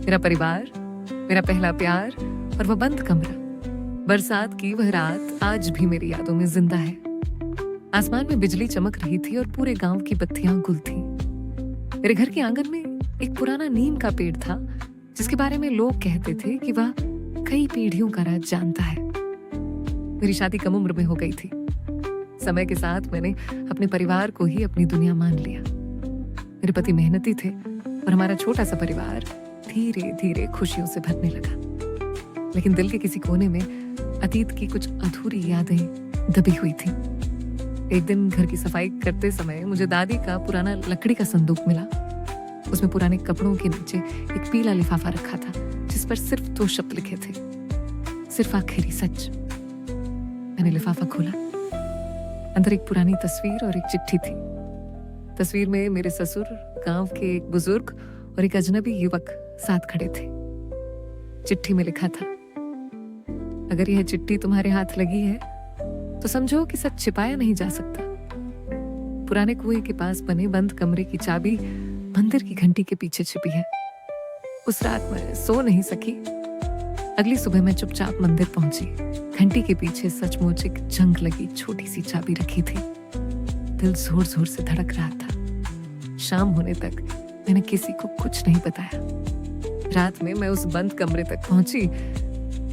मेरा परिवार, मेरा पहला प्यार और वह बंद कमरा। बरसात की वह रात आज भी मेरी यादों में जिंदा है। आसमान में बिजली चमक रही थी और पूरे गांव की बत्तियां गुल थीं। मेरे घर के आंगन में एक पुराना नीम का पेड़ था, जिसके बारे में लोग कहते थे कि वह कई पीढ़ियों का राज जानता है। मेरी शादी कम उम्र में हो गई थी। समय के साथ मैंने अपने परिवार को ही अपनी दुनिया मान लिया। मेरे पति मेहनती थे और हमारा छोटा सा परिवार धीरे धीरे खुशियों से भरने लगा। लेकिन दिल के किसी कोने में अतीत की कुछ अधूरी यादें दबी हुई थी। एक दिन घर की सफाई करते समय मुझे दादी का पुराना लकड़ी का संदूक मिला। उसमें पुराने कपड़ों के नीचे एक पीला लिफाफा रखा था, जिस पर सिर्फ 2 शब्द लिखे थे, सिर्फ आखिरी सच। मैंने लिफाफा खोला। अंदर एक पुरानी तस्वीर और एक चिट्ठी थी। तस्वीर में मेरे ससुर, गांव के एक बुजुर्ग और एक अजनबी युवक साथ खड़े थे। चिट्ठी में लिखा था, अगर यह चिट्ठी तुम्हारे हाथ लगी है तो समझो कि सच छिपाया नहीं जा सकता। पुराने कुएं के पास बने बंद कमरे की चाबी मंदिर की घंटी के पीछे छिपी है। उस रात मैं सो नहीं सकी। अगली सुबह मैं चुपचाप मंदिर पहुंची। घंटी के पीछे सचमुच एक जंग लगी छोटी सी चाबी रखी थी। दिल जोर जोर से धड़क रहा था। शाम होने तक मैंने किसी को कुछ नहीं बताया। रात में मैं उस बंद कमरे तक पहुंची।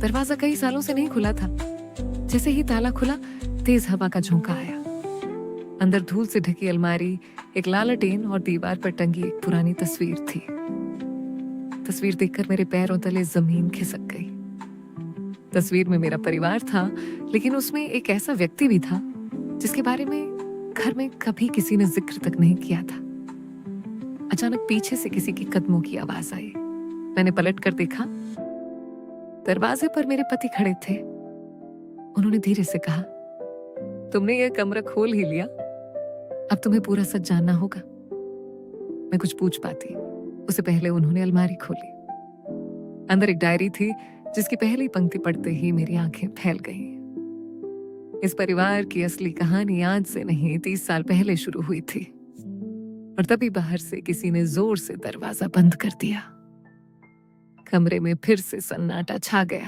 दरवाजा कई सालों से नहीं खुला था। जैसे ही ताला खुला, तेज हवा का झोंका आया। अंदर धूल से ढकी अलमारी, एक लालटेन और दीवार पर टंगी एक पुरानी तस्वीर थी। तस्वीर देखकर मेरे पैरों तले जमीन खिसक गई। तस्वीर में मेरा परिवार था, लेकिन उसमें एक ऐसा व्यक्ति भी था जिसके बारे में घर में कभी किसी ने जिक्र तक नहीं किया था। अचानक पीछे से किसी के कदमों की आवाज आई। मैंने पलट कर देखा। दरवाजे पर मेरे पति खड़े थे। उन्होंने धीरे से कहा, तुमने यह कमरा खोल ही लिया, अब तुम्हें पूरा सच जानना होगा। मैं कुछ पूछ पाती उससे पहले उन्होंने अलमारी खोली। अंदर एक डायरी थी, जिसकी पहली पंक्ति पढ़ते ही मेरी आंखें फैल गईं। इस परिवार की असली कहानी आज से नहीं 30 साल पहले शुरू हुई थी। और तभी बाहर से किसी ने जोर से दरवाजा बंद कर दिया। कमरे में फिर से सन्नाटा छा गया।